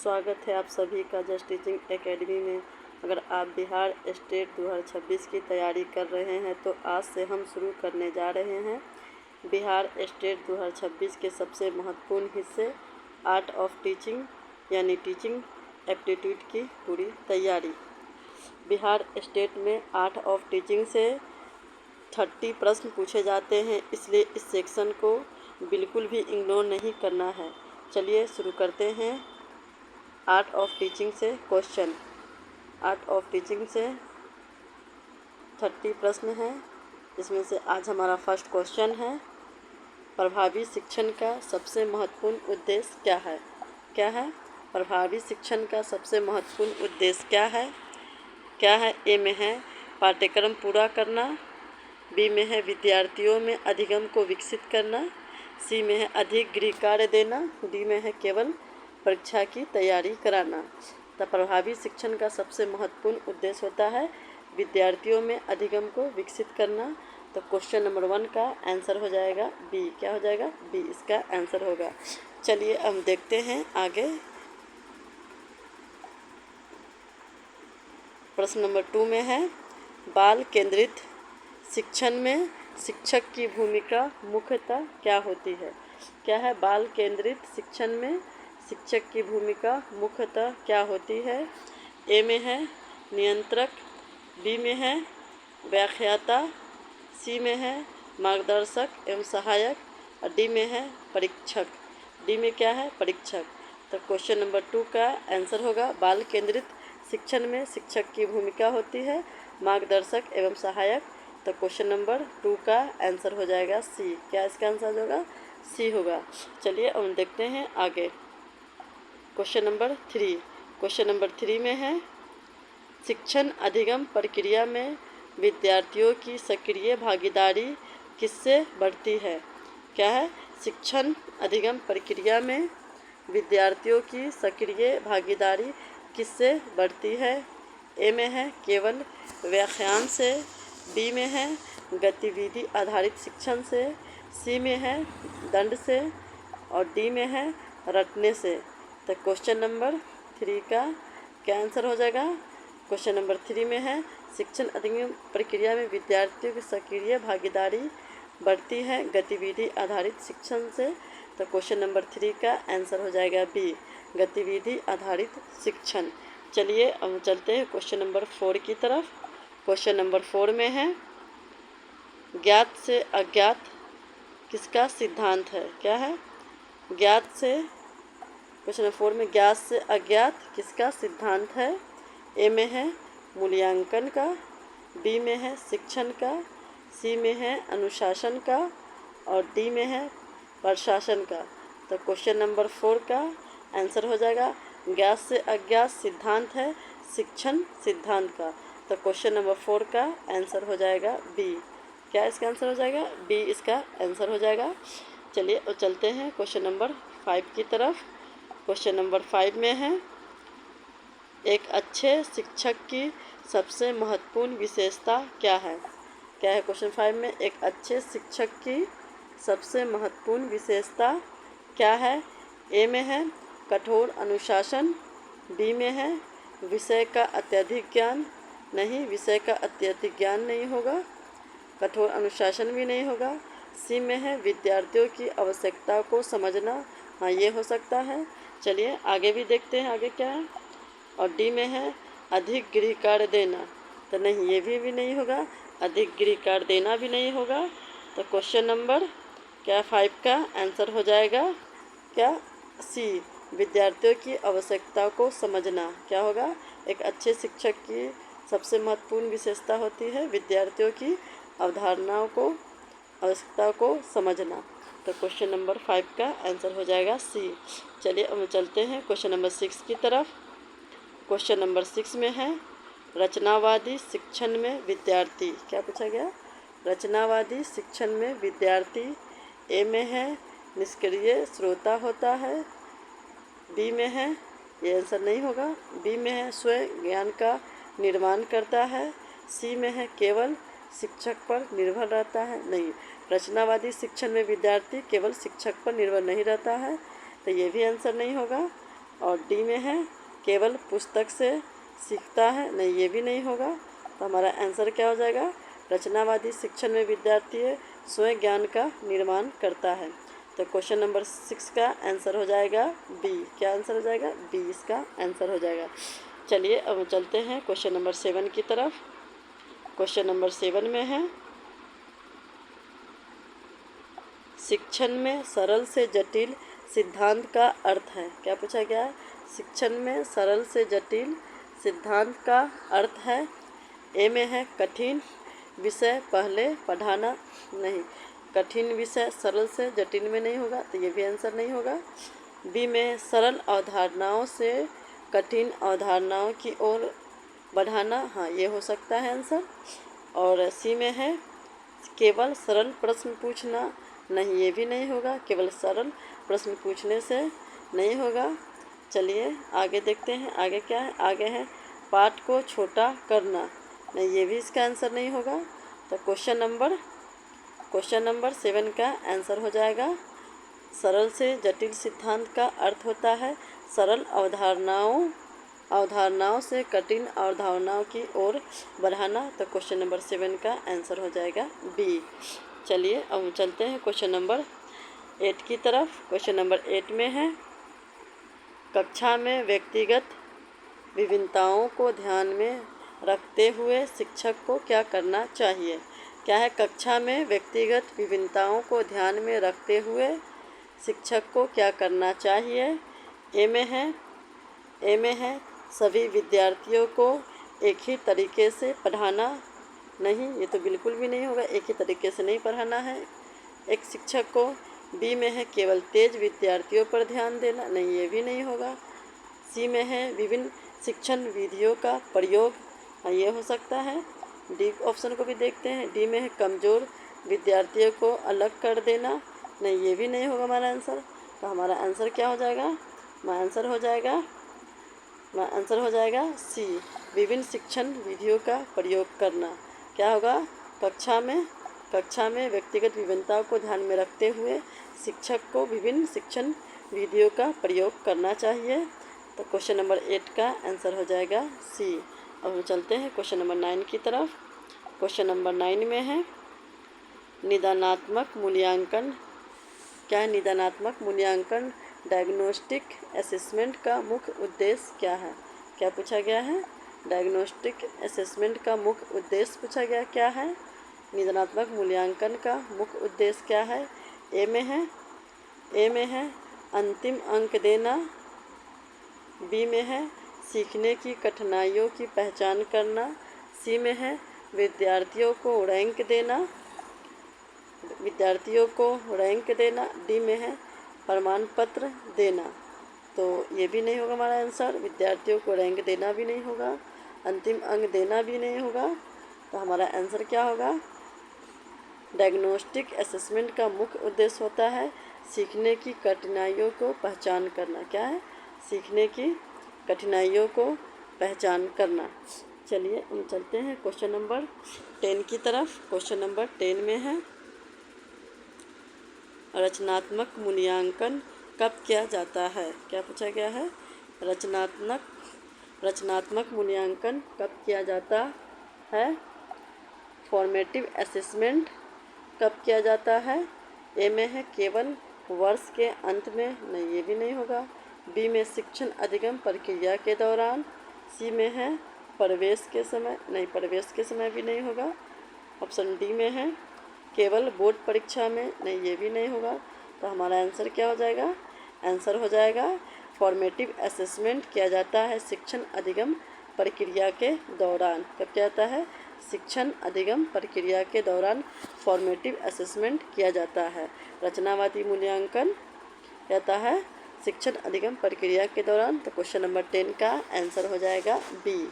स्वागत है आप सभी का जस्ट टीचिंग एकेडमी में। अगर आप बिहार स्टेट 2026 की तैयारी कर रहे हैं तो आज से हम शुरू करने जा रहे हैं बिहार स्टेट 2026 के सबसे महत्वपूर्ण हिस्से आर्ट ऑफ टीचिंग यानी टीचिंग एप्टीट्यूड की पूरी तैयारी। बिहार स्टेट में आर्ट ऑफ टीचिंग से 30 प्रश्न पूछे जाते हैं, इसलिए इस सेक्शन को बिल्कुल भी इग्नोर नहीं करना है। चलिए शुरू करते हैं। आर्ट ऑफ टीचिंग से क्वेश्चन। आर्ट ऑफ टीचिंग से 30 प्रश्न हैं, जिसमें से आज हमारा फर्स्ट क्वेश्चन है, प्रभावी शिक्षण का सबसे महत्वपूर्ण उद्देश्य क्या है? क्या है प्रभावी शिक्षण का सबसे महत्वपूर्ण उद्देश्य क्या है? क्या है? ए में है पाठ्यक्रम पूरा करना, बी में है विद्यार्थियों में अधिगम को विकसित करना, सी में है अधिक गृह कार्य देना, डी में है केवल परीक्षा की तैयारी कराना। तो प्रभावी शिक्षण का सबसे महत्वपूर्ण उद्देश्य होता है विद्यार्थियों में अधिगम को विकसित करना। तो क्वेश्चन नंबर 1 का आंसर हो जाएगा बी। क्या हो जाएगा? बी इसका आंसर होगा। चलिए हम देखते हैं आगे। प्रश्न नंबर 2 में है, बाल केंद्रित शिक्षण में शिक्षक की भूमिका मुख्यतः क्या होती है? क्या है? बाल केंद्रित शिक्षण में शिक्षक की भूमिका मुख्यतः क्या होती है? ए में है नियंत्रक, बी में है व्याख्याता, सी में है मार्गदर्शक एवं सहायक और डी में है परीक्षक। डी में क्या है? परीक्षक। तो क्वेश्चन नंबर 2 का आंसर होगा बाल केंद्रित शिक्षण में शिक्षक की भूमिका होती है मार्गदर्शक एवं सहायक। तो क्वेश्चन नंबर 2 का आंसर हो जाएगा सी। क्या इसका आंसर होगा? सी होगा। चलिए अब देखते हैं आगे। Question number 3। क्वेश्चन नंबर 3 में है, शिक्षण अधिगम प्रक्रिया में विद्यार्थियों की सक्रिय भागीदारी किससे बढ़ती है? क्या है? शिक्षण अधिगम प्रक्रिया में विद्यार्थियों की सक्रिय भागीदारी किससे बढ़ती है? ए में है केवल व्याख्यान से, बी में है गतिविधि आधारित शिक्षण से, सी में है दंड से और डी में है रटने से। तो क्वेश्चन नंबर 3 का क्या आंसर हो जाएगा? क्वेश्चन नंबर 3 में है शिक्षण अधिगम प्रक्रिया में विद्यार्थियों की सक्रिय भागीदारी बढ़ती है गतिविधि आधारित शिक्षण से। तो क्वेश्चन नंबर 3 का आंसर हो जाएगा बी, गतिविधि आधारित शिक्षण। चलिए अब चलते हैं क्वेश्चन नंबर 4 की तरफ। क्वेश्चन नंबर 4 में है, ज्ञात से अज्ञात किसका सिद्धांत है? क्या है? ज्ञात से क्वेश्चन नंबर 4 में ज्ञात से अज्ञात किसका सिद्धांत है? ए में है मूल्यांकन का, बी में है शिक्षण का, सी में है अनुशासन का और डी में है प्रशासन का। तो क्वेश्चन नंबर 4 का आंसर हो जाएगा ज्ञात से अज्ञात सिद्धांत है शिक्षण सिद्धांत का। तो क्वेश्चन नंबर 4 का आंसर हो जाएगा बी। क्या इसका आंसर हो जाएगा? बी इसका आंसर हो जाएगा। चलिए और चलते हैं क्वेश्चन नंबर 5 की तरफ। क्वेश्चन नंबर 5 में है, एक अच्छे शिक्षक की सबसे महत्वपूर्ण विशेषता क्या है? क्या है? क्वेश्चन 5 में एक अच्छे शिक्षक की सबसे महत्वपूर्ण विशेषता क्या है? ए में है कठोर अनुशासन, बी में है विषय का अत्यधिक ज्ञान, नहीं विषय का अत्यधिक ज्ञान नहीं होगा, कठोर अनुशासन भी नहीं होगा, सी में है विद्यार्थियों की आवश्यकता को समझना, हाँ ये हो सकता है। चलिए आगे भी देखते हैं आगे क्या है। और डी में है अधिक गृह कार्य देना, तो नहीं ये भी नहीं होगा, अधिक गृह कार्य देना भी नहीं होगा। तो क्वेश्चन नंबर क्या 5 का आंसर हो जाएगा क्या? सी, विद्यार्थियों की आवश्यकता को समझना। क्या होगा? एक अच्छे शिक्षक की सबसे महत्वपूर्ण विशेषता होती है विद्यार्थियों की अवधारणाओं को आवश्यकता को समझना। तो क्वेश्चन नंबर 5 का आंसर हो जाएगा सी। चलिए अब चलते हैं क्वेश्चन नंबर 6 की तरफ। क्वेश्चन नंबर 6 में है, रचनावादी शिक्षण में विद्यार्थी। क्या पूछा गया? रचनावादी शिक्षण में विद्यार्थी ए में है निष्क्रिय श्रोता होता है, बी में है ये आंसर नहीं होगा, बी में है स्वयं ज्ञान का निर्माण करता है, सी में है केवल शिक्षक पर निर्भर रहता है। नहीं, रचनावादी शिक्षण में विद्यार्थी केवल शिक्षक पर निर्भर नहीं रहता है, तो ये भी आंसर नहीं होगा। और डी में है केवल पुस्तक से सीखता है, नहीं ये भी नहीं होगा। तो हमारा आंसर क्या हो जाएगा, रचनावादी शिक्षण में विद्यार्थी स्वयं ज्ञान का निर्माण करता है। तो क्वेश्चन नंबर 6 का आंसर हो जाएगा बी। क्या आंसर हो जाएगा, बी इसका आंसर हो जाएगा। चलिए अब चलते हैं क्वेश्चन नंबर 7 की तरफ। क्वेश्चन नंबर 7 में है शिक्षण में सरल से जटिल सिद्धांत का अर्थ है। क्या पूछा गया है, शिक्षण में सरल से जटिल सिद्धांत का अर्थ है। ए में है कठिन विषय पहले पढ़ाना, नहीं कठिन विषय सरल से जटिल में नहीं होगा, तो ये भी आंसर नहीं होगा। बी में सरल अवधारणाओं से कठिन अवधारणाओं की ओर बढ़ाना, हाँ ये हो सकता है आंसर। और सी में है केवल सरल प्रश्न पूछना, नहीं ये भी नहीं होगा, केवल सरल प्रश्न पूछने से नहीं होगा। चलिए आगे देखते हैं, आगे क्या है, आगे है पाठ को छोटा करना, नहीं ये भी इसका आंसर नहीं होगा। तो क्वेश्चन नंबर 7 का आंसर हो जाएगा सरल से जटिल सिद्धांत का अर्थ होता है सरल अवधारणाओं से कठिन अवधारणाओं की ओर बढ़ाना। तो क्वेश्चन नंबर 7 का आंसर हो जाएगा बी। चलिए अब चलते हैं क्वेश्चन नंबर 8 की तरफ। क्वेश्चन नंबर 8 में है कक्षा में व्यक्तिगत विभिन्नताओं को ध्यान में रखते हुए शिक्षक को क्या करना चाहिए। क्या है, कक्षा में व्यक्तिगत विभिन्नताओं को ध्यान में रखते हुए शिक्षक को क्या करना चाहिए। ए में है सभी विद्यार्थियों को एक ही तरीके से पढ़ाना, नहीं ये तो बिल्कुल भी नहीं होगा, एक ही तरीके से नहीं पढ़ाना है एक शिक्षक को। बी में है केवल तेज विद्यार्थियों पर ध्यान देना, नहीं ये भी नहीं होगा। सी में है विभिन्न शिक्षण विधियों का प्रयोग, हाँ ये हो सकता है। डी ऑप्शन को भी देखते हैं, डी में है कमज़ोर विद्यार्थियों को अलग कर देना, नहीं ये भी नहीं होगा हमारा आंसर। तो हमारा आंसर क्या हो जाएगा, हमारा आंसर हो जाएगा सी, विभिन्न शिक्षण विधियों का प्रयोग करना। क्या होगा, कक्षा में व्यक्तिगत विभिन्नताओं को ध्यान में रखते हुए शिक्षक को विभिन्न शिक्षण विधियों का प्रयोग करना चाहिए। तो क्वेश्चन नंबर 8 का आंसर हो जाएगा सी। अब हम चलते हैं क्वेश्चन नंबर 9 की तरफ। क्वेश्चन नंबर 9 में है निदानात्मक मूल्यांकन। क्या है, निदानात्मक मूल्यांकन डायग्नोस्टिक असेसमेंट का मुख्य उद्देश्य क्या है। क्या पूछा गया है, डायग्नोस्टिक असेसमेंट का मुख्य उद्देश्य पूछा गया क्या है, निदानात्मक मूल्यांकन का मुख्य उद्देश्य क्या है। ए में है अंतिम अंक देना, बी में है सीखने की कठिनाइयों की पहचान करना, सी में है विद्यार्थियों को रैंक देना, डी में है प्रमाण पत्र देना। तो ये भी नहीं होगा हमारा आंसर, विद्यार्थियों को रैंक देना भी नहीं होगा, अंतिम अंक देना भी नहीं होगा। तो हमारा आंसर क्या होगा, डायग्नोस्टिक असेसमेंट का मुख्य उद्देश्य होता है सीखने की कठिनाइयों को पहचान करना। क्या है, सीखने की कठिनाइयों को पहचान करना। चलिए हम चलते हैं क्वेश्चन नंबर 10 की तरफ। क्वेश्चन नंबर 10 में है रचनात्मक मूल्यांकन कब किया जाता है। क्या पूछा गया है, रचनात्मक मूल्यांकन कब किया जाता है। फॉर्मेटिव असेसमेंट कब किया जाता है। ए में है केवल वर्ष के अंत में, नहीं ये भी नहीं होगा। बी में शिक्षण अधिगम प्रक्रिया के दौरान, सी में है प्रवेश के समय, नहीं प्रवेश के समय भी नहीं होगा। ऑप्शन डी में है केवल बोर्ड परीक्षा में, नहीं ये भी नहीं होगा। तो हमारा आंसर क्या हो जाएगा, आंसर हो जाएगा फॉर्मेटिव असेसमेंट किया जाता है शिक्षण अधिगम प्रक्रिया के दौरान। कब किया जाता है, शिक्षण अधिगम प्रक्रिया के दौरान फॉर्मेटिव असेसमेंट किया जाता है। रचनावादी मूल्यांकन कहता है शिक्षण अधिगम प्रक्रिया के दौरान। तो क्वेश्चन नंबर 10 का आंसर हो जाएगा बी।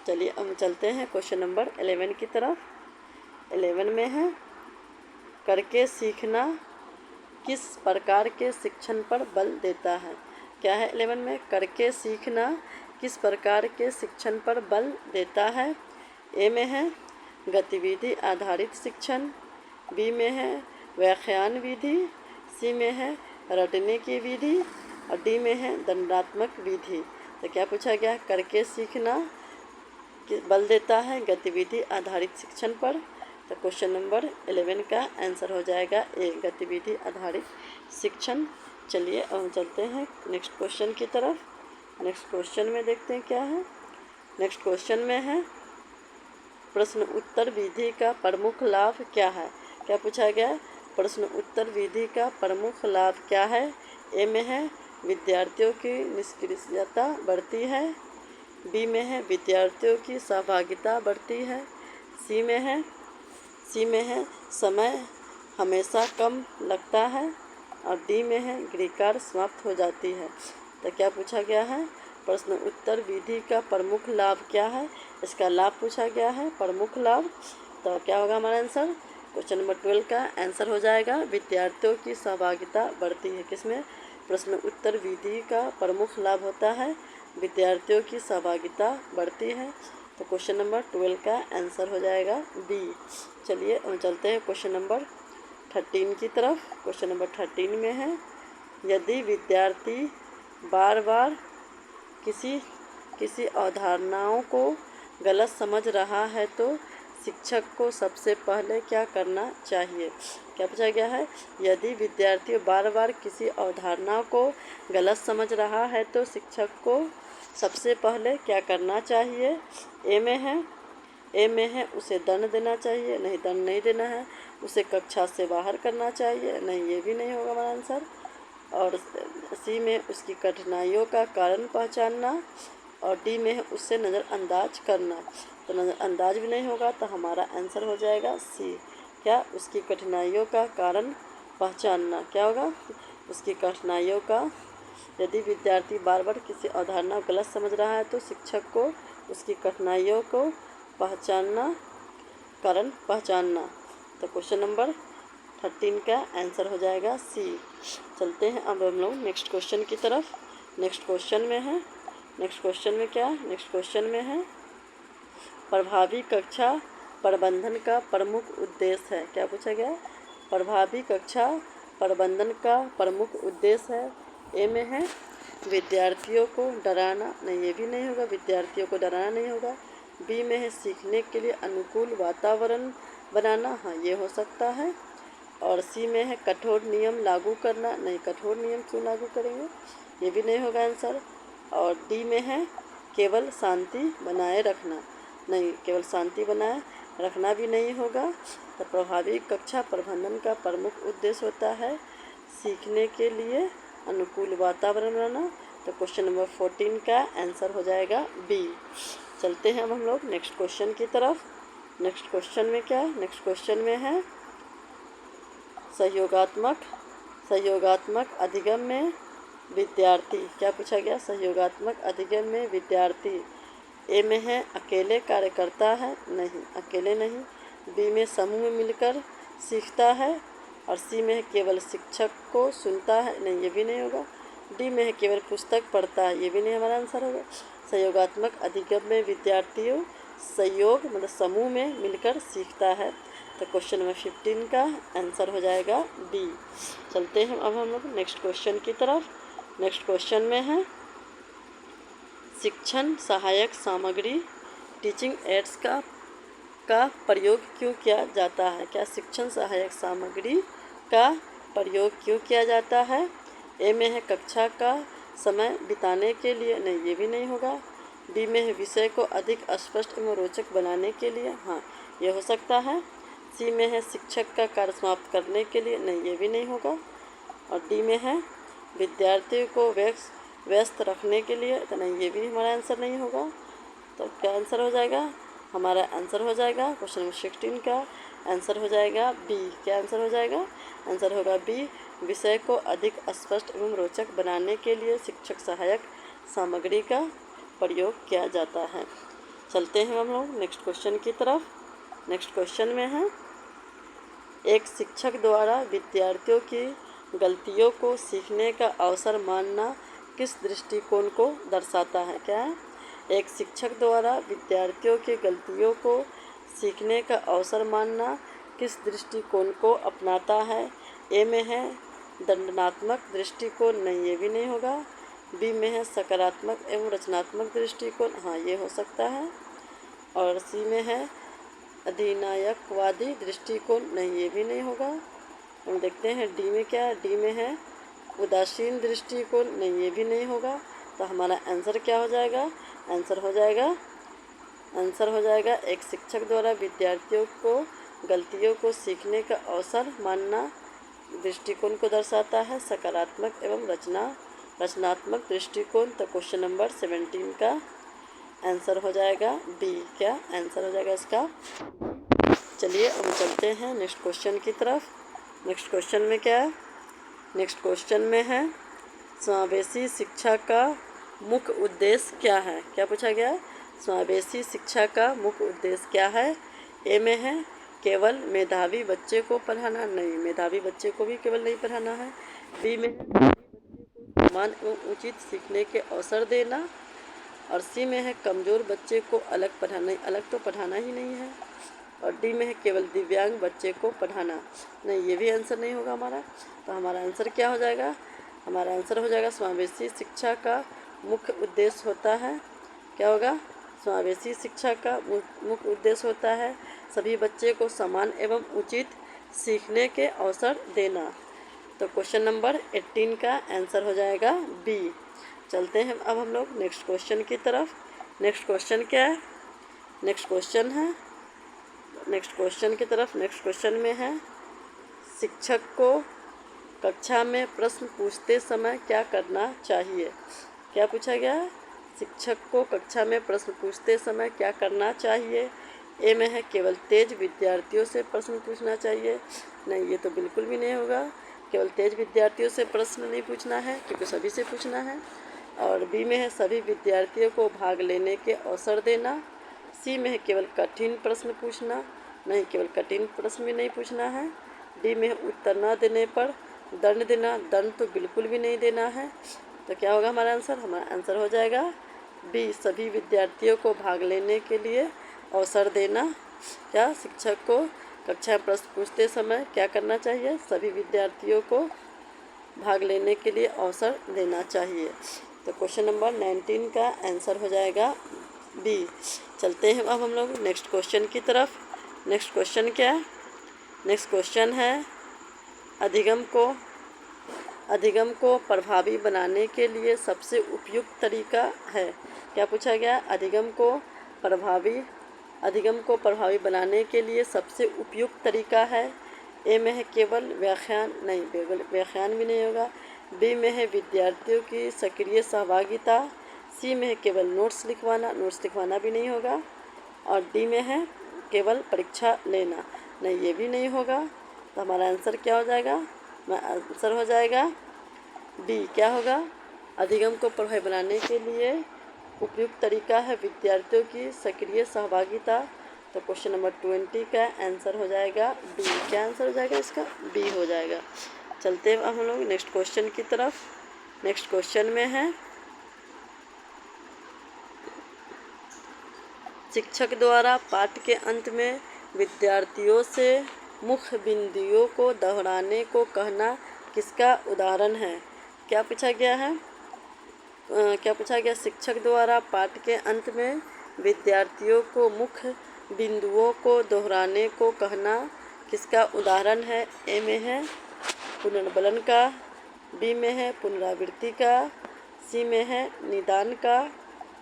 चलिए हम चलते हैं क्वेश्चन नंबर 11 की तरफ। 11 में है करके सीखना किस प्रकार के शिक्षण पर बल देता है। क्या है, 11 में करके सीखना किस प्रकार के शिक्षण पर बल देता है। ए में है गतिविधि आधारित शिक्षण, बी में है व्याख्यान विधि, सी में है रटने की विधि, और डी में है दंडात्मक विधि। तो क्या पूछा गया, करके सीखना बल देता है गतिविधि आधारित शिक्षण पर। तो क्वेश्चन नंबर 11 का आंसर हो जाएगा ए, गतिविधि आधारित शिक्षण। चलिए अब हम चलते हैं नेक्स्ट क्वेश्चन की तरफ। नेक्स्ट क्वेश्चन में देखते हैं क्या है। नेक्स्ट क्वेश्चन में है प्रश्न उत्तर विधि का प्रमुख लाभ क्या है। क्या पूछा गया है, प्रश्न उत्तर विधि का प्रमुख लाभ क्या है। ए में है विद्यार्थियों की निष्क्रियता बढ़ती है, बी में है विद्यार्थियों की सहभागिता बढ़ती है, सी में है समय हमेशा कम लगता है, और डी में है गृहकार्य समाप्त हो जाती है। तो क्या पूछा गया है, प्रश्न उत्तर विधि का प्रमुख लाभ क्या है। इसका लाभ पूछा गया है, प्रमुख लाभ। तो क्या होगा हमारा आंसर, क्वेश्चन नंबर 12 का आंसर हो जाएगा विद्यार्थियों की सहभागिता बढ़ती है। किसमें, प्रश्न उत्तर विधि का प्रमुख लाभ होता है विद्यार्थियों की सहभागिता बढ़ती है। तो क्वेश्चन नंबर 12 का आंसर हो जाएगा बी। चलिए हम चलते हैं क्वेश्चन नंबर 13 की तरफ। क्वेश्चन नंबर 13 में है यदि विद्यार्थी बार बार किसी अवधारणाओं को गलत समझ रहा है तो शिक्षक को सबसे पहले क्या करना चाहिए। क्या पूछा गया है, यदि विद्यार्थी बार बार किसी अवधारणा को गलत समझ रहा है तो शिक्षक को सबसे पहले क्या करना चाहिए। ए में है उसे दंड देना चाहिए, नहीं दंड नहीं देना है। उसे कक्षा से बाहर करना चाहिए, नहीं ये भी नहीं होगा हमारा आंसर। और सी में उसकी कठिनाइयों का कारण पहचानना, और डी में है उससे नज़रअंदाज करना। तो नज़रअंदाज भी नहीं होगा, तो हमारा आंसर हो जाएगा सी, क्या, उसकी कठिनाइयों का कारण पहचानना। क्या होगा, उसकी कठिनाइयों का, यदि विद्यार्थी बार बार किसी अवधारणा को गलत समझ रहा है तो शिक्षक को उसकी कठिनाइयों को कारण पहचानना। तो क्वेश्चन नंबर 13 का आंसर हो जाएगा सी। चलते हैं अब हम लोग नेक्स्ट क्वेश्चन की तरफ। नेक्स्ट क्वेश्चन में है, नेक्स्ट क्वेश्चन में क्या, नेक्स्ट क्वेश्चन में है प्रभावी कक्षा प्रबंधन का प्रमुख उद्देश्य है। क्या पूछा गया, प्रभावी कक्षा प्रबंधन का प्रमुख उद्देश्य है। ए में है विद्यार्थियों को डराना, नहीं ये भी नहीं होगा, विद्यार्थियों को डराना नहीं होगा। बी में है सीखने के लिए अनुकूल वातावरण बनाना, हाँ ये हो सकता है। और सी में है कठोर नियम लागू करना, नहीं कठोर नियम क्यों लागू करेंगे, ये भी नहीं होगा आंसर। और डी में है केवल शांति बनाए रखना, नहीं केवल शांति बनाए रखना भी नहीं होगा। तो प्रभावी कक्षा प्रबंधन का प्रमुख उद्देश्य होता है सीखने के लिए अनुकूल वातावरण बनाना। तो क्वेश्चन नंबर 14 का आंसर हो जाएगा बी। चलते हैं अब हम लोग नेक्स्ट क्वेश्चन की तरफ। नेक्स्ट क्वेश्चन में क्या, नेक्स्ट क्वेश्चन में है सहयोगात्मक अधिगम में विद्यार्थी। क्या पूछा गया, सहयोगात्मक अधिगम में विद्यार्थी। ए में है अकेले कार्य करता है, नहीं अकेले नहीं। बी में समूह में मिलकर सीखता है, और सी में है केवल शिक्षक को सुनता है, नहीं ये भी नहीं होगा। डी में है केवल पुस्तक पढ़ता है, ये भी नहीं हमारा आंसर होगा। सहयोगात्मक अधिगम में विद्यार्थियों सहयोग मतलब समूह में मिलकर सीखता है। तो क्वेश्चन नंबर 15 का आंसर हो जाएगा डी। चलते हैं अब हम लोग नेक्स्ट क्वेश्चन की तरफ। नेक्स्ट क्वेश्चन में है शिक्षण सहायक सामग्री टीचिंग एड्स का प्रयोग क्यों किया जाता है। क्या शिक्षण सहायक सामग्री का प्रयोग क्यों किया जाता है। ए में है कक्षा का समय बिताने के लिए, नहीं ये भी नहीं होगा। बी में है विषय को अधिक स्पष्ट एवं रोचक बनाने के लिए, हाँ ये हो सकता है। सी में है शिक्षक का कार्य समाप्त करने के लिए, नहीं ये भी नहीं होगा। और डी में है विद्यार्थियों को व्यस्त रखने के लिए, तो नहीं ये भी हमारा आंसर नहीं होगा। तो क्या आंसर हो जाएगा, हमारा आंसर हो जाएगा क्वेश्चन नंबर 16 का आंसर हो जाएगा बी। क्या आंसर हो जाएगा, आंसर होगा बी, विषय को अधिक स्पष्ट एवं रोचक बनाने के लिए शिक्षक सहायक सामग्री का प्रयोग किया जाता है। चलते हैं हम लोग नेक्स्ट क्वेश्चन की तरफ। नेक्स्ट क्वेश्चन में है एक शिक्षक द्वारा विद्यार्थियों की गलतियों को सीखने का अवसर मानना किस दृष्टिकोण को दर्शाता है। क्या है, एक शिक्षक द्वारा विद्यार्थियों की गलतियों को सीखने का अवसर मानना किस दृष्टिकोण को अपनाता है। ए में है दंडनात्मक दृष्टिकोण, नहीं ये भी नहीं होगा। बी में है सकारात्मक एवं रचनात्मक दृष्टिकोण, हाँ ये हो सकता है। और सी में है अधिनायकवादी दृष्टिकोण, नहीं ये भी नहीं होगा। हम देखते हैं डी में क्या है। डी में है उदासीन दृष्टिकोण, नहीं ये भी नहीं होगा। तो हमारा आंसर क्या हो जाएगा? आंसर हो जाएगा एक शिक्षक द्वारा विद्यार्थियों को गलतियों को सीखने का अवसर मानना दृष्टिकोण को दर्शाता है सकारात्मक एवं रचनात्मक दृष्टिकोण। तो क्वेश्चन नंबर 17 का आंसर हो जाएगा बी। क्या आंसर हो जाएगा इसका? चलिए अब चलते हैं नेक्स्ट क्वेश्चन की तरफ। नेक्स्ट क्वेश्चन में क्या है? नेक्स्ट क्वेश्चन में है समावेशी शिक्षा का मुख्य उद्देश्य क्या है? क्या पूछा गया है? समावेशी शिक्षा का मुख्य उद्देश्य क्या है? ए में है केवल मेधावी बच्चे को पढ़ाना, नहीं मेधावी बच्चे को भी केवल नहीं पढ़ाना है। बी में है सभी बच्चे को समान एवं उचित सीखने के अवसर देना। और सी में है कमज़ोर बच्चे को अलग पढ़ाना, अलग तो पढ़ाना ही नहीं है। और डी में है केवल दिव्यांग बच्चे को पढ़ाना, नहीं ये भी आंसर नहीं होगा हमारा। तो हमारा आंसर क्या हो जाएगा? हमारा आंसर हो जाएगा समावेशी शिक्षा का मुख्य उद्देश्य होता है, क्या होगा? समावेशी शिक्षा का मुख्य उद्देश्य होता है सभी बच्चे को समान एवं उचित सीखने के अवसर देना। तो क्वेश्चन नंबर 18 का आंसर हो जाएगा बी। चलते हैं अब हम लोग नेक्स्ट क्वेश्चन की तरफ। नेक्स्ट क्वेश्चन क्या है? नेक्स्ट क्वेश्चन में है शिक्षक को कक्षा में प्रश्न पूछते समय क्या करना चाहिए? क्या पूछा गया है? शिक्षक को कक्षा में प्रश्न पूछते समय क्या करना चाहिए? ए में है केवल तेज विद्यार्थियों से प्रश्न पूछना चाहिए, नहीं ये तो बिल्कुल भी नहीं होगा। केवल तेज विद्यार्थियों से प्रश्न नहीं पूछना है क्योंकि सभी से पूछना है। और बी में है सभी विद्यार्थियों को भाग लेने के अवसर देना। सी में है केवल कठिन प्रश्न पूछना, नहीं केवल कठिन प्रश्न भी नहीं पूछना है। डी में है उत्तर न देने पर दंड देना, दंड तो बिल्कुल भी नहीं देना है। तो क्या होगा हमारा आंसर? हमारा आंसर हो जाएगा बी, सभी विद्यार्थियों को भाग लेने के लिए अवसर देना। क्या शिक्षक को कक्षा में प्रश्न पूछते समय क्या करना चाहिए? सभी विद्यार्थियों को भाग लेने के लिए अवसर देना चाहिए। तो क्वेश्चन नंबर 19 का आंसर हो जाएगा बी। चलते हैं अब हम लोग नेक्स्ट क्वेश्चन की तरफ। नेक्स्ट क्वेश्चन क्या है? नेक्स्ट क्वेश्चन है अधिगम को प्रभावी बनाने के लिए सबसे उपयुक्त तरीका है। क्या पूछा गया? अधिगम को प्रभावी बनाने के लिए सबसे उपयुक्त तरीका है। ए में है केवल व्याख्यान, नहीं व्याख्यान भी नहीं होगा। बी में है विद्यार्थियों की सक्रिय सहभागिता। सी में है केवल नोट्स लिखवाना भी नहीं होगा। और डी में है केवल परीक्षा लेना, नहीं ये भी नहीं होगा। तो हमारा आंसर क्या हो जाएगा? आंसर हो जाएगा बी। क्या होगा? अधिगम को प्रभावी बनाने के लिए उपयुक्त तरीका है विद्यार्थियों की सक्रिय सहभागिता। तो क्वेश्चन नंबर 20 का आंसर हो जाएगा बी। क्या आंसर हो जाएगा इसका? बी हो जाएगा। चलते हैं अब हम लोग नेक्स्ट क्वेश्चन की तरफ। नेक्स्ट क्वेश्चन में है शिक्षक द्वारा पाठ के अंत में विद्यार्थियों से मुख्य बिंदुओं को दोहराने को कहना किसका उदाहरण है? क्या पूछा गया है? शिक्षक द्वारा पाठ के अंत में विद्यार्थियों को मुख्य बिंदुओं को दोहराने को कहना किसका उदाहरण है? ए में है पुनर्बलन का, बी में है पुनरावृत्ति का, सी में है निदान का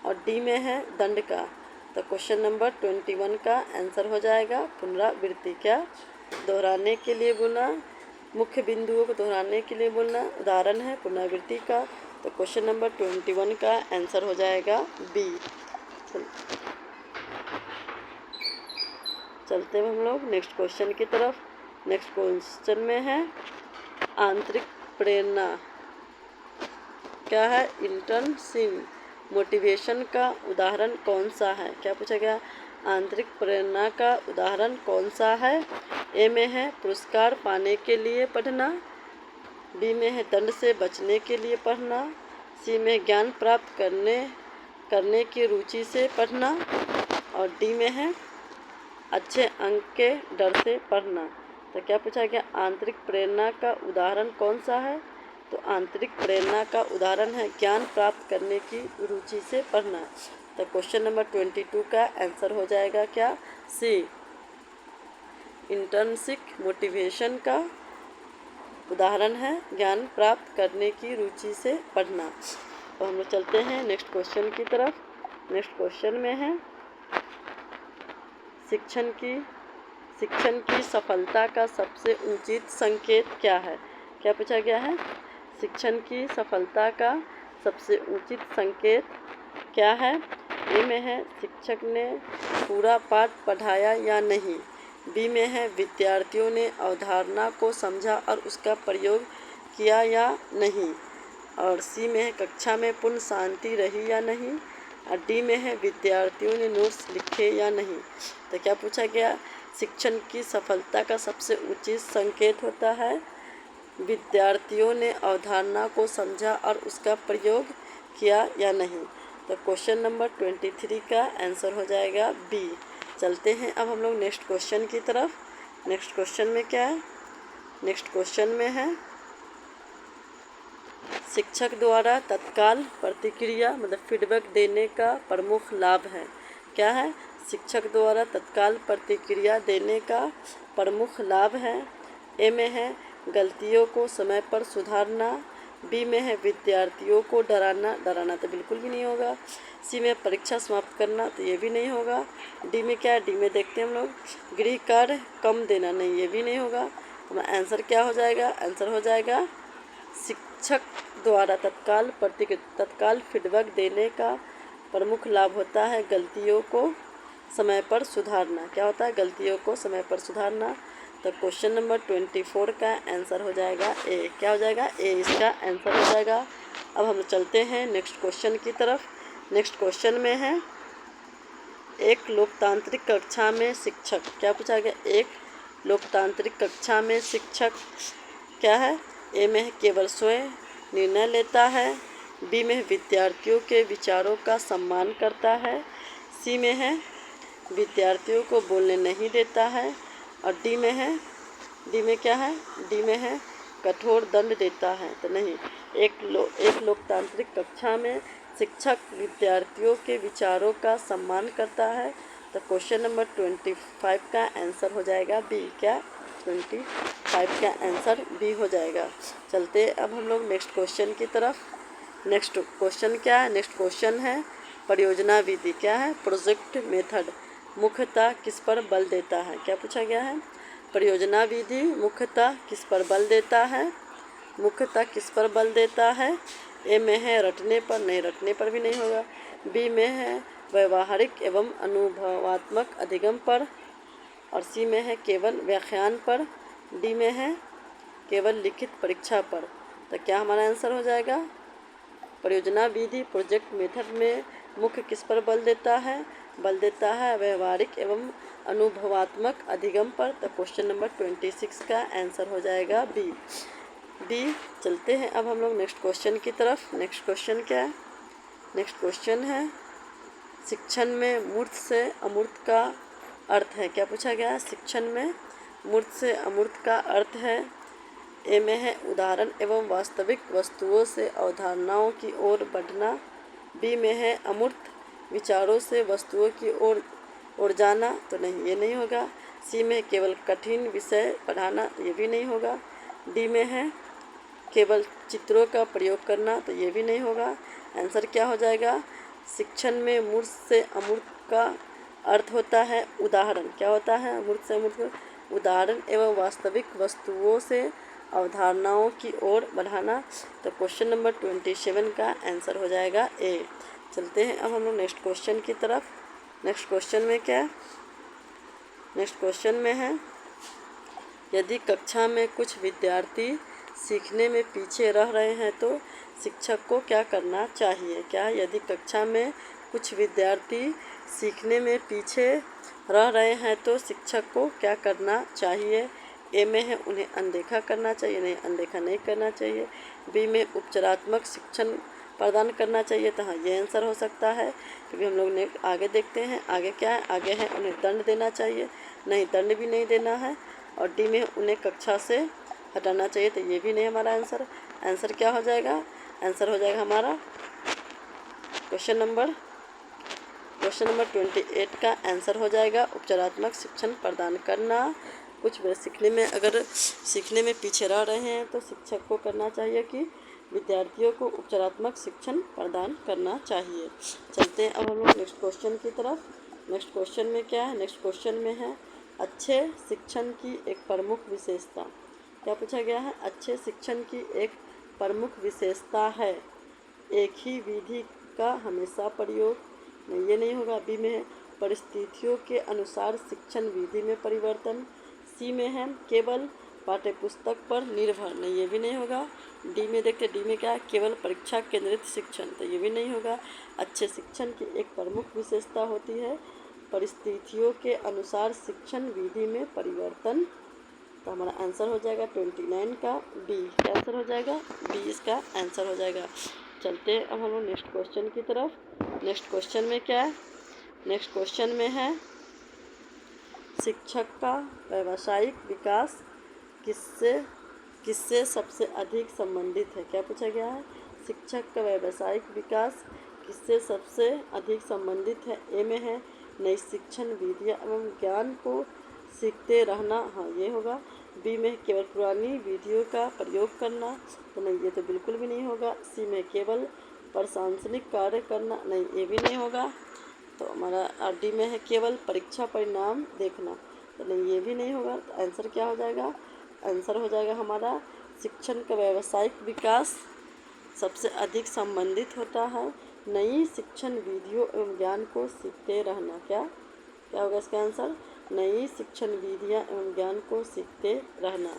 और डी में है दंड का। तो क्वेश्चन नंबर 21 का आंसर हो जाएगा पुनरावृत्ति। क्या? दोहराने के लिए बोलना, मुख्य बिंदुओं को दोहराने के लिए बोलना उदाहरण है पुनरावृत्ति का। तो क्वेश्चन नंबर 21 का आंसर हो जाएगा बी। चलते हैं हम लोग नेक्स्ट क्वेश्चन की तरफ। नेक्स्ट क्वेश्चन में है आंतरिक प्रेरणा क्या है? इंटर्नशिप मोटिवेशन का उदाहरण कौन सा है? क्या पूछा गया? आंतरिक प्रेरणा का उदाहरण कौन सा है? ए में है पुरस्कार पाने के लिए पढ़ना, बी में है दंड से बचने के लिए पढ़ना, सी में ज्ञान प्राप्त करने की रुचि से पढ़ना और डी में है अच्छे अंक के डर से पढ़ना। तो क्या पूछा गया, आंतरिक प्रेरणा का उदाहरण कौन सा है? तो आंतरिक प्रेरणा का उदाहरण है ज्ञान प्राप्त करने की रुचि से पढ़ना। तो क्वेश्चन नंबर 22 का आंसर हो जाएगा क्या, सी। इंट्रिंसिक मोटिवेशन का उदाहरण है ज्ञान प्राप्त करने की रुचि से पढ़ना। तो हम लोग चलते हैं नेक्स्ट क्वेश्चन की तरफ। नेक्स्ट क्वेश्चन में है शिक्षण की सफलता का सबसे उचित संकेत क्या है? क्या पूछा गया है, शिक्षण की सफलता का सबसे उचित संकेत क्या है? ए में है शिक्षक ने पूरा पाठ पढ़ाया या नहीं। बी में है विद्यार्थियों ने अवधारणा को समझा और उसका प्रयोग किया या नहीं। और सी में है कक्षा में पूर्ण शांति रही या नहीं। और डी में है विद्यार्थियों ने नोट्स लिखे या नहीं। तो क्या पूछा गया, शिक्षण की सफलता का सबसे उचित संकेत होता है विद्यार्थियों ने अवधारणा को समझा और उसका प्रयोग किया या नहीं। तो क्वेश्चन नंबर 23 का आंसर हो जाएगा बी। चलते हैं अब हम लोग नेक्स्ट क्वेश्चन की तरफ। नेक्स्ट क्वेश्चन में क्या है, नेक्स्ट क्वेश्चन में है शिक्षक द्वारा तत्काल प्रतिक्रिया मतलब फीडबैक देने का प्रमुख लाभ है। क्या है, शिक्षक द्वारा तत्काल प्रतिक्रिया देने का प्रमुख लाभ है। ए में है गलतियों को समय पर सुधारना। बी में है विद्यार्थियों को डराना तो बिल्कुल भी नहीं होगा। सी में परीक्षा समाप्त करना तो ये भी नहीं होगा। डी में क्या है, डी में देखते हैं हम लोग गृह कार्य कम देना, नहीं ये भी नहीं होगा। तो आंसर क्या हो जाएगा, आंसर हो जाएगा शिक्षक द्वारा तत्काल फीडबैक देने का प्रमुख लाभ होता है गलतियों को समय पर सुधारना। क्या होता है, गलतियों को समय पर सुधारना। तो क्वेश्चन नंबर 24 का आंसर हो जाएगा ए। क्या हो जाएगा, ए इसका आंसर हो जाएगा। अब हम चलते हैं नेक्स्ट क्वेश्चन की तरफ। नेक्स्ट क्वेश्चन में है एक लोकतांत्रिक कक्षा में शिक्षक। क्या पूछा गया, एक लोकतांत्रिक कक्षा में शिक्षक क्या है? ए में है केवल स्वयं निर्णय लेता है। बी में विद्यार्थियों के विचारों का सम्मान करता है। सी में है विद्यार्थियों को बोलने नहीं देता है। और डी में क्या है, डी में है कठोर दंड देता है। तो नहीं, एक लोकतांत्रिक कक्षा में शिक्षक विद्यार्थियों के विचारों का सम्मान करता है। तो क्वेश्चन नंबर 25 का आंसर हो जाएगा बी। क्या, 25 का आंसर बी हो जाएगा। चलते अब हम लोग नेक्स्ट क्वेश्चन की तरफ। नेक्स्ट क्वेश्चन क्या है, नेक्स्ट क्वेश्चन है परियोजना विधि। क्या है, प्रोजेक्ट मेथड मुख्यतः किस पर बल देता है? क्या पूछा गया है, परियोजना विधि मुख्यतः किस पर बल देता है? मुख्यतः किस पर बल देता है? ए में है रटने पर, नहीं रटने पर भी नहीं होगा। बी में है व्यवहारिक एवं अनुभवात्मक अधिगम पर। और सी में है केवल व्याख्यान पर। डी में है केवल लिखित परीक्षा पर। तो क्या हमारा आंसर हो जाएगा, परियोजना विधि प्रोजेक्ट मेथड में मुख्य किस पर बल देता है? बल देता है व्यवहारिक एवं अनुभवात्मक अधिगम पर। तो क्वेश्चन नंबर 26 का आंसर हो जाएगा बी। चलते हैं अब हम लोग नेक्स्ट क्वेश्चन की तरफ। नेक्स्ट क्वेश्चन क्या है, नेक्स्ट क्वेश्चन है शिक्षण में मूर्त से अमूर्त का अर्थ है। क्या पूछा गया है, शिक्षण में मूर्त से अमूर्त का अर्थ है। ए में है उदाहरण एवं वास्तविक वस्तुओं से अवधारणाओं की ओर बढ़ना। बी में है अमूर्त विचारों से वस्तुओं की ओर जाना, तो नहीं ये नहीं होगा। सी में केवल कठिन विषय पढ़ाना, तो ये भी नहीं होगा। डी में है केवल चित्रों का प्रयोग करना, तो ये भी नहीं होगा। आंसर क्या हो जाएगा, शिक्षण में मूर्त से अमूर्त का अर्थ होता है उदाहरण। क्या होता है, मूर्त से अमूर्त उदाहरण एवं वास्तविक वस्तुओं से अवधारणाओं की ओर बढ़ाना। तो क्वेश्चन नंबर 27 का आंसर हो जाएगा ए। चलते हैं अब हम लोग नेक्स्ट क्वेश्चन की तरफ। नेक्स्ट क्वेश्चन में क्या है, नेक्स्ट क्वेश्चन में है यदि कक्षा में कुछ विद्यार्थी सीखने में पीछे रह रहे हैं तो शिक्षक को क्या करना चाहिए? क्या, यदि कक्षा में कुछ विद्यार्थी सीखने में पीछे रह रहे हैं तो शिक्षक को क्या करना चाहिए? ए में है उन्हें अनदेखा करना चाहिए, नहीं अनदेखा नहीं करना चाहिए। बी में उपचारात्मक शिक्षण प्रदान करना चाहिए, तो हाँ ये आंसर हो सकता है। क्योंकि हम लोग ने आगे देखते हैं, आगे क्या है, आगे है उन्हें दंड देना चाहिए, नहीं दंड भी नहीं देना है। और डी में उन्हें कक्षा से हटाना चाहिए, तो ये भी नहीं हमारा आंसर। आंसर क्या हो जाएगा? आंसर हो जाएगा हमारा क्वेश्चन नंबर 28 का आंसर हो जाएगा उपचारात्मक शिक्षण प्रदान करना। कुछ भी सीखने में, अगर सीखने में पीछे रह रहे हैं तो शिक्षक को करना चाहिए कि विद्यार्थियों को उपचारात्मक शिक्षण प्रदान करना चाहिए। चलते हैं अब हम लोग नेक्स्ट क्वेश्चन की तरफ। नेक्स्ट क्वेश्चन में क्या है? नेक्स्ट क्वेश्चन में है अच्छे शिक्षण की एक प्रमुख विशेषता। क्या पूछा गया है? अच्छे शिक्षण की एक प्रमुख विशेषता है एक ही विधि का हमेशा प्रयोग। नहीं, ये नहीं होगा। बी में है परिस्थितियों के अनुसार शिक्षण विधि में परिवर्तन। सी में है केवल पाठ्यपुस्तक पर निर्भर। नहीं, ये भी नहीं होगा। डी में देखते, डी में क्या है? केवल परीक्षा केंद्रित शिक्षण। तो ये भी नहीं होगा। अच्छे शिक्षण की एक प्रमुख विशेषता होती है परिस्थितियों के अनुसार शिक्षण विधि में परिवर्तन। तो हमारा आंसर हो जाएगा 29 का बी। क्या आंसर हो जाएगा? बी इसका आंसर हो जाएगा। चलते हैं अब हम लोग नेक्स्ट क्वेश्चन की तरफ। नेक्स्ट क्वेश्चन में क्या है? नेक्स्ट क्वेश्चन में है शिक्षक का व्यावसायिक विकास किससे किससे सबसे अधिक संबंधित है। क्या पूछा गया है? शिक्षक का व्यावसायिक विकास किससे सबसे अधिक संबंधित है। ए में है नई शिक्षण विधियाँ एवं ज्ञान को सीखते रहना। हाँ, ये होगा। बी में केवल पुरानी विधियों का प्रयोग करना। तो नहीं, ये तो बिल्कुल भी नहीं होगा। सी में केवल प्रशासनिक कार्य करना। नहीं, ये भी नहीं होगा। तो हमारा डी में है केवल परीक्षा परिणाम देखना। तो नहीं, ये भी नहीं होगा। तो आंसर क्या हो जाएगा? आंसर हो जाएगा हमारा शिक्षण का व्यावसायिक विकास सबसे अधिक संबंधित होता है नई शिक्षण विधियों एवं ज्ञान को सीखते रहना। क्या क्या होगा इसका आंसर? नई शिक्षण विधियाँ एवं ज्ञान को सीखते रहना।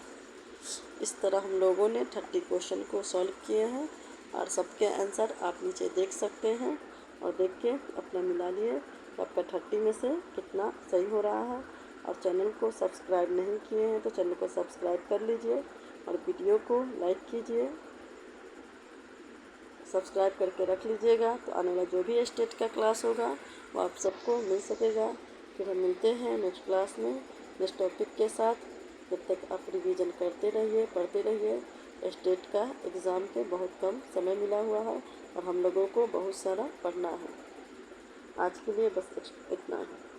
इस तरह हम लोगों ने 30 क्वेश्चन को सॉल्व किए हैं और सबके आंसर आप नीचे देख सकते हैं और देख के अपना मिला लिए आपका 30 में से कितना सही हो रहा है। और चैनल को सब्सक्राइब नहीं किए हैं तो चैनल को सब्सक्राइब कर लीजिए और वीडियो को लाइक कीजिए, सब्सक्राइब करके रख लीजिएगा। तो आने वाला जो भी स्टेट का क्लास होगा वो आप सबको मिल सकेगा। फिर हम मिलते हैं नेक्स्ट क्लास में नेक्स्ट टॉपिक के साथ। जब तक आप रिवीजन करते रहिए, पढ़ते रहिए। स्टेट का एग्ज़ाम के बहुत कम समय मिला हुआ है और हम लोगों को बहुत सारा पढ़ना है। आज के लिए बस इतना है।